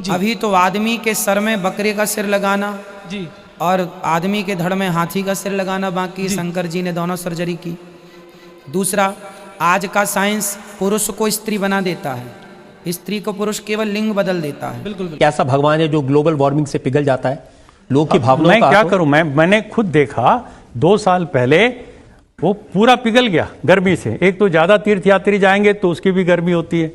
जी। अभी तो आदमी के सर में बकरे का सिर लगाना जी और आदमी के धड़ में हाथी का सिर लगाना बाकी, शंकर जी ने दोनों सर्जरी की। दूसरा, आज का साइंस पुरुष को स्त्री बना देता है, स्त्री को पुरुष केवल लिंग बदल देता है। बिल्कुल। कैसा भगवान है जो ग्लोबल वार्मिंग से पिघल जाता है? लोग की भावनाओं मैं क्या करूं, मैंने खुद देखा 2 साल पहले वो पूरा पिघल गया गर्मी से। एक तो ज्यादा तीर्थयात्री जाएंगे तो उसकी भी गर्मी होती है।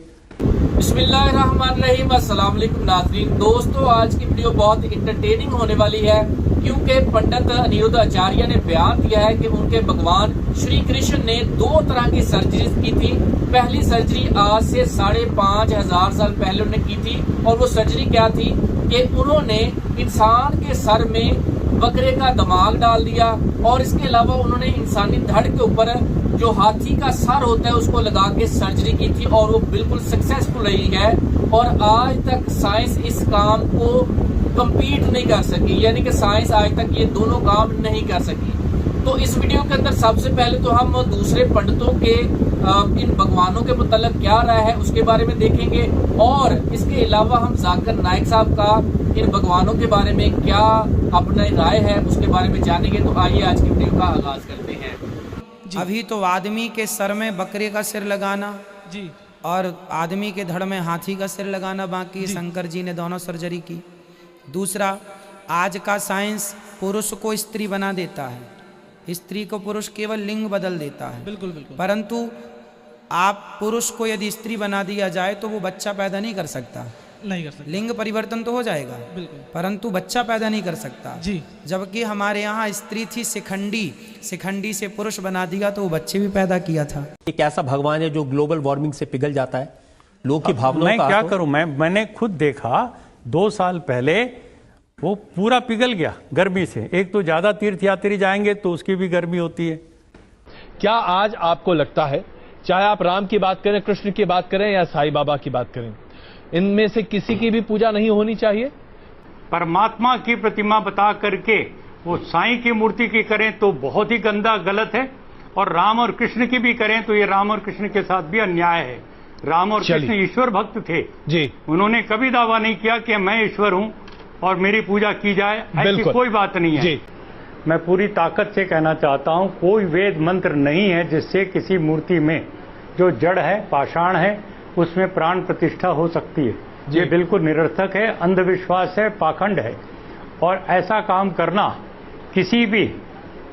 बिस्मिल्लाहिर्रहमानिर्रहीम, अस्सलाम वालेकुम नाज़रीन। दोस्तों, आज की वीडियो बहुत इंटरटेनिंग होने वाली है क्योंकि पंडित अनिरुद्ध आचार्य ने बयान दिया है कि उनके भगवान श्री कृष्ण ने 2 तरह की सर्जरी की थी। पहली सर्जरी आज से 5,500 साल पहले उन्होंने की थी और वो सर्जरी क्या थी कि उन्होंने इंसान के सर में बकरे का दिमाग डाल दिया और इसके अलावा उन्होंने इंसानी धड़ के ऊपर जो हाथी का सर होता है उसको लगा के सर्जरी की थी और वो बिल्कुल सक्सेसफुल रही है। और आज तक साइंस इस काम को कंप्लीट नहीं कर सकी, यानी कि साइंस आज तक ये दोनों काम नहीं कर सकी। तो इस वीडियो के अंदर सबसे पहले तो हम दूसरे पंडितों के इन भगवानों के मुतालिक क्या राय है उसके बारे में देखेंगे और इसके अलावा हम जाकिर नाइक साहब का इन भगवानों के बारे में क्या अपना राय है उसके बारे में जानेंगे। तो आइए आज की वीडियो का आगाज करते हैं। अभी तो आदमी के सर में बकरे का सिर लगाना जी और आदमी के धड़ में हाथी का सिर लगाना बाकी, शंकर जी ने दोनों सर्जरी की। दूसरा, आज का साइंस पुरुष को स्त्री बना देता है, स्त्री को पुरुष केवल लिंग बदल देता है। बिल्कुल। परंतु आप पुरुष को यदि स्त्री बना दिया जाए तो वो बच्चा पैदा नहीं कर सकता। लिंग परिवर्तन तो हो जाएगा बिल्कुल, परंतु बच्चा पैदा नहीं कर सकता जी। जबकि हमारे यहाँ स्त्री थी शिखंडी से पुरुष बना दिया तो वो बच्चे भी पैदा किया था। एक ऐसा भगवान है जो ग्लोबल वार्मिंग से पिघल जाता है? लोग की भावनाओं मैं क्या करूं, मैंने खुद देखा 2 साल पहले वो पूरा पिघल गया गर्मी से। एक तो ज्यादा तीर्थयात्री जाएंगे तो उसकी भी गर्मी होती है। क्या आज आपको लगता है, चाहे आप राम की बात करें, कृष्ण की बात करें या साईं बाबा की बात करें, इनमें से किसी की भी पूजा नहीं होनी चाहिए? परमात्मा की प्रतिमा बता करके वो साईं की मूर्ति की करें तो बहुत ही गंदा गलत है, और राम और कृष्ण की भी करें तो ये राम और कृष्ण के साथ भी अन्याय है। राम और कृष्ण ईश्वर भक्त थे जी, उन्होंने कभी दावा नहीं किया कि मैं ईश्वर हूं और मेरी पूजा की जाए, ऐसी कोई बात नहीं है जी। मैं पूरी ताकत से कहना चाहता हूं, कोई वेद मंत्र नहीं है जिससे किसी मूर्ति में जो जड़ है, पाषाण है, उसमें प्राण प्रतिष्ठा हो सकती है। ये बिल्कुल निरर्थक है, अंधविश्वास है, पाखंड है। और ऐसा काम करना किसी भी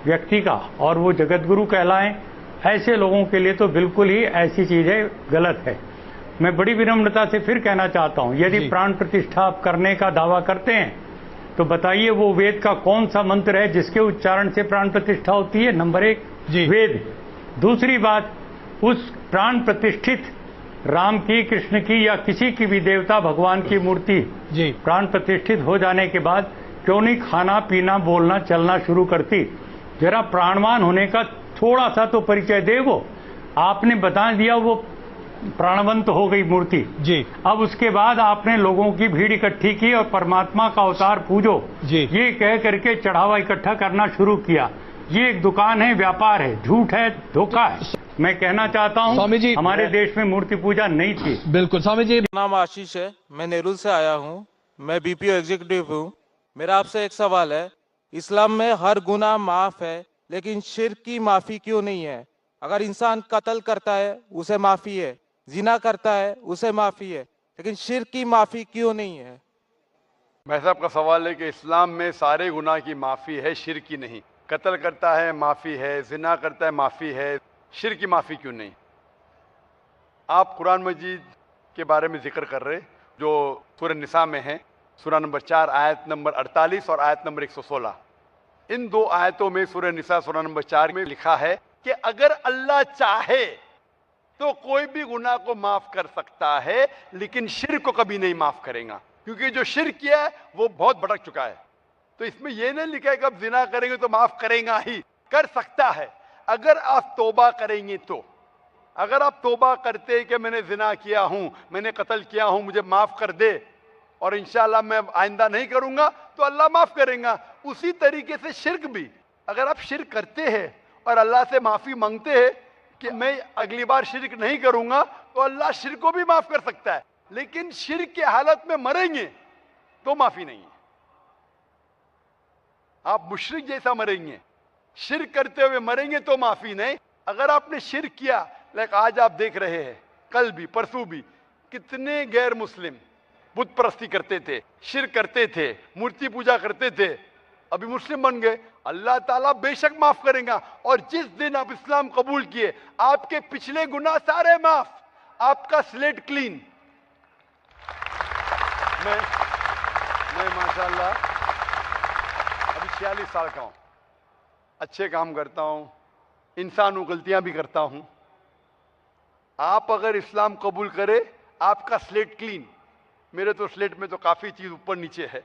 व्यक्ति का, और वो जगतगुरु कहलाएं, ऐसे लोगों के लिए तो बिल्कुल ही ऐसी चीजें गलत है। मैं बड़ी विनम्रता से फिर कहना चाहता हूं, यदि प्राण प्रतिष्ठा आप करने का दावा करते हैं तो बताइए वो वेद का कौन सा मंत्र है जिसके उच्चारण से प्राण प्रतिष्ठा होती है? नंबर 1 वेद। दूसरी बात, उस प्राण प्रतिष्ठित राम की, कृष्ण की या किसी की भी देवता भगवान की मूर्ति प्राण प्रतिष्ठित हो जाने के बाद क्यों नहीं खाना पीना बोलना चलना शुरू करती? जरा प्राणवान होने का थोड़ा सा तो परिचय दे। वो आपने बता दिया वो प्राणवंत हो गई मूर्ति जी। अब उसके बाद आपने लोगों की भीड़ इकट्ठी की और परमात्मा का अवतार पूजो जी, ये कह करके चढ़ावा इकट्ठा करना शुरू किया। ये एक दुकान है, व्यापार है, झूठ है, धोखा है। मैं कहना चाहता हूँ स्वामी जी, हमारे देश में मूर्ति पूजा नहीं थी। बिल्कुल स्वामी जी। मेरा नाम आशीष है, मैं नेरुल से आया हूँ, मैं बीपीओ एग्जीक्यूटिव हूँ। मेरा आपसे एक सवाल है, इस्लाम में हर गुनाह माफ है लेकिन शिर्क की माफी क्यों नहीं है? अगर इंसान कत्ल करता है उसे माफी है, जिना करता है उसे माफी है, लेकिन शिर्क की माफी क्यों नहीं है? भाई साहब का सवाल है कि इस्लाम में सारे गुनाह की माफी है, शिर्क की नहीं। कत्ल करता है माफी है, जिना करता है माफी है, शिर्क की माफी क्यों नहीं? आप कुरान मजीद के बारे में जिक्र कर रहे जो सूरह निसा में है, सूरह नंबर 4 आयत नंबर 48 और आयत नंबर 116। इन 2 आयतों में सूरह निसा सूरह नंबर 4 में लिखा है कि अगर अल्लाह चाहे तो कोई भी गुनाह को माफ कर सकता है, लेकिन शिर्क को कभी नहीं माफ करेगा, क्योंकि जो शिर्क किया है वो बहुत भटक चुका है। तो इसमें यह नहीं लिखा है कि अब जिना करेंगे तो माफ करेगा ही, कर सकता है अगर आप तौबा करेंगे तो। अगर आप तौबा करते हैं कि मैंने जिना किया हूं, मैंने कत्ल किया हूं, मुझे माफ कर दे और इंशाअल्लाह मैं आइंदा नहीं करूंगा, तो अल्लाह माफ करेगा। उसी तरीके से शिर्क भी, अगर आप शिर्क करते हैं और अल्लाह से माफी मांगते हैं कि मैं अगली बार शिर्क नहीं करूंगा, तो अल्लाह शिर्क को भी माफ कर सकता है। लेकिन शिर्क की हालत में मरेंगे तो माफी नहीं है। आप मुशरिक जैसा मरेंगे, शिर्क करते हुए मरेंगे तो माफी नहीं। अगर आपने शिर्क किया, लाइक आज आप देख रहे हैं, कल भी परसों भी कितने गैर मुस्लिम बुत परस्ती करते थे, शिर्क करते थे, मूर्ति पूजा करते थे, अभी मुस्लिम बन गए। अल्लाह ताला बेशक माफ करेगा। और जिस दिन आप इस्लाम कबूल किए, आपके पिछले गुनाह सारे माफ, आपका स्लेट क्लीन। मैं माशाल्लाह अभी 46 साल का हूं, अच्छे काम करता हूं, इंसान हूं, गलतियां भी करता हूं। आप अगर इस्लाम कबूल करें, आपका स्लेट क्लीन। मेरे तो स्लेट में तो काफी चीज ऊपर नीचे है।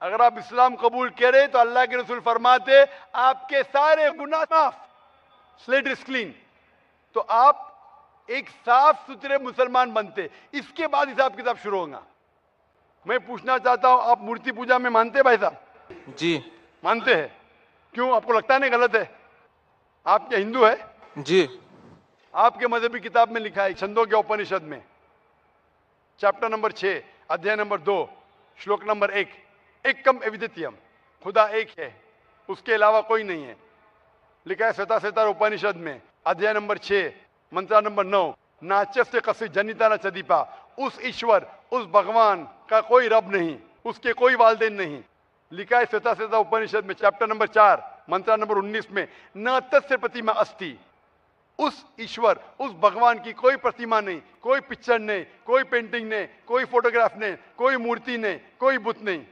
अगर आप इस्लाम कबूल करें तो अल्लाह के रसूल फरमाते आपके सारे गुनाह माफ, स्लेट इज क्लीन। तो आप एक साफ सुथरे मुसलमान बनते। इसके बाद हिसाब किताब शुरू होगा। मैं पूछना चाहता हूं, आप मूर्ति पूजा में मानते हैं भाई साहब? जी मानते हैं। क्यों, आपको लगता है नहीं गलत है? आप क्या हिंदू है? जी आपके मजहबी किताब में लिखा है, छंदोग्य उपनिषद में, चैप्टर नंबर 6, अध्याय नंबर 2, श्लोक नंबर 1, एकम अद्वितीयम, खुदा एक है, उसके अलावा कोई नहीं है। लिखा है श्वेता उपनिषद में, अध्याय नंबर 6, मंत्र नंबर 9, नाचस्य कसी जनिता न चदीपा। उस ईश्वर, उस भगवान का कोई रब नहीं, उसके कोई वालदेन नहीं। लिखा है श्वेता उपनिषद में, चैप्टर नंबर 4, मंत्र नंबर 19 में, न तस्य प्रतिमा अस्ति। उस ईश्वर, उस भगवान की कोई प्रतिमा नहीं, कोई पिक्चर नहीं, कोई पेंटिंग नहीं, कोई फोटोग्राफ नहीं, कोई मूर्ति नहीं, कोई बुत नहीं।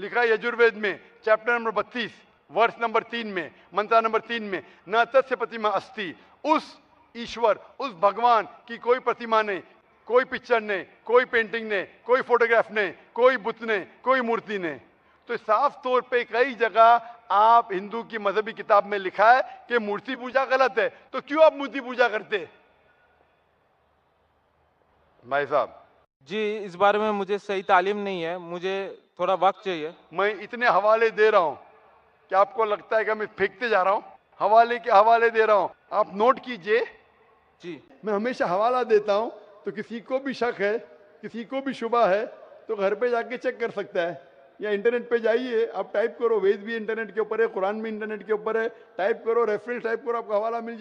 लिखा है यजुर्वेद में, चैप्टर नंबर 32, वर्ष नंबर 3 में, मंत्र नंबर 3 में, न तस्य प्रतिमा अस्ति। उस ईश्वर, उस भगवान की कोई प्रतिमा नहीं, कोई पिक्चर नहीं, कोई पेंटिंग नहीं, कोई फोटोग्राफ नहीं, कोई बुत नहीं, कोई मूर्ति नहीं। तो साफ तौर पे कई जगह आप हिंदू की मजहबी किताब में लिखा है कि मूर्ति पूजा गलत है। तो क्यों आप मूर्ति पूजा करते? भाई साहब जी, इस बारे में मुझे सही तालीम नहीं है, मुझे थोड़ा वक्त चाहिए। मैं इतने हवाले दे रहा हूं कि आपको लगता है कि मैं फेंकते जा रहा हूं। हवाले के हवाले दे रहा हूं, आप नोट कीजिए। जी मैं हमेशा हवाला देता हूं, तो किसी को भी शक है, किसी को भी शुबा है, तो घर पे जाके चेक कर सकता है, या इंटरनेट पे जाइए, आप टाइप करो, वेद भी इंटरनेट के ऊपर है, कुरान भी इंटरनेट के ऊपर है, टाइप करो, रेफरेंस टाइप करो, आपको हवाला मिल जाए।